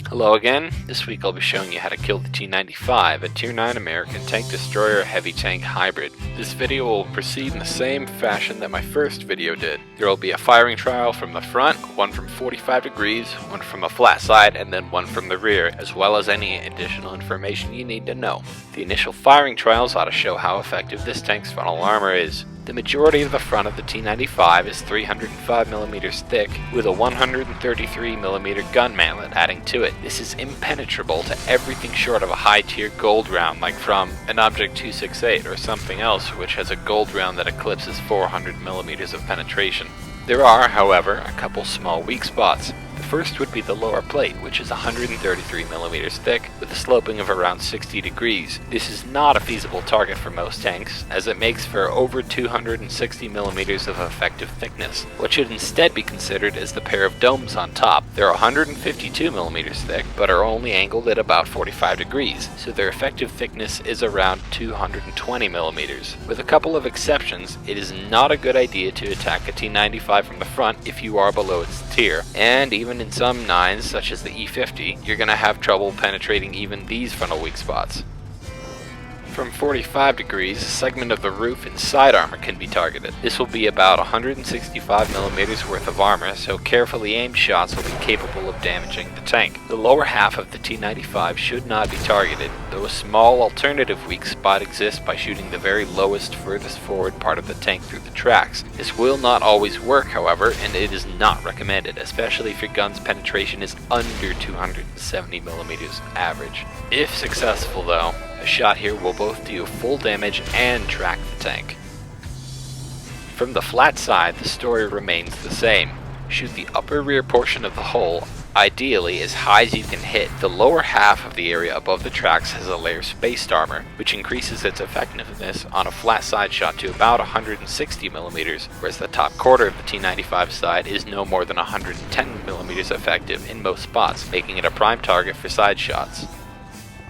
Hello again. This week I'll be showing you how to kill the T95, a Tier 9 American tank destroyer heavy tank hybrid. This video will proceed in the same fashion that my first video did. There will be a firing trial from the front, one from 45 degrees, one from a flat side, and then one from the rear, as well as any additional information you need to know. The initial firing trials ought to show how effective this tank's frontal armor is. The majority of the front of the T95 is 305mm thick, with a 133mm gun mantlet adding to it. This is impenetrable to everything short of a high-tier gold round, like from an Object 268 or something else which has a gold round that eclipses 400mm of penetration. There are, however, a couple small weak spots. The first would be the lower plate, which is 133mm thick, with a sloping of around 60 degrees. This is not a feasible target for most tanks, as it makes for over 260mm of effective thickness. What should instead be considered is the pair of domes on top. They're 152mm thick, but are only angled at about 45 degrees, so their effective thickness is around 220mm. With a couple of exceptions, it is not a good idea to attack a T95 from the front if you are below its tier, and even in some 9s, such as the E50, you're going to have trouble penetrating even these frontal weak spots. From 45 degrees, a segment of the roof and side armor can be targeted. This will be about 165mm worth of armor, so carefully aimed shots will be capable of damaging the tank. The lower half of the T95 should not be targeted, though a small alternative weak spot exists by shooting the very lowest, furthest forward part of the tank through the tracks. This will not always work, however, and it is not recommended, especially if your gun's penetration is under 270mm average. If successful though, a shot here will both do full damage and track the tank. From the flat side, the story remains the same. Shoot the upper rear portion of the hull, ideally as high as you can hit. The lower half of the area above the tracks has a layer spaced armor, which increases its effectiveness on a flat side shot to about 160mm, whereas the top quarter of the T95 side is no more than 110mm effective in most spots, making it a prime target for side shots.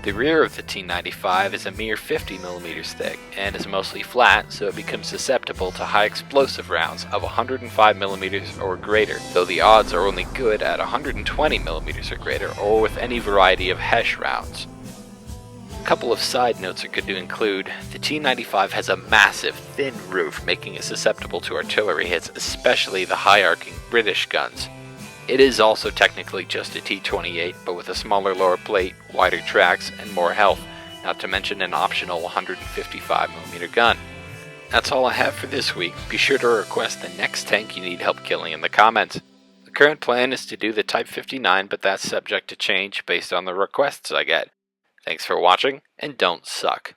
The rear of the T95 is a mere 50mm thick and is mostly flat, so it becomes susceptible to high explosive rounds of 105mm or greater, though the odds are only good at 120mm or greater, or with any variety of HESH rounds. A couple of side notes are good to include. The T95 has a massive, thin roof, making it susceptible to artillery hits, especially the high-arcing British guns. It is also technically just a T28, but with a smaller lower plate, wider tracks, and more health, not to mention an optional 155mm gun. That's all I have for this week. Be sure to request the next tank you need help killing in the comments. The current plan is to do the Type 59, but that's subject to change based on the requests I get. Thanks for watching, and don't suck.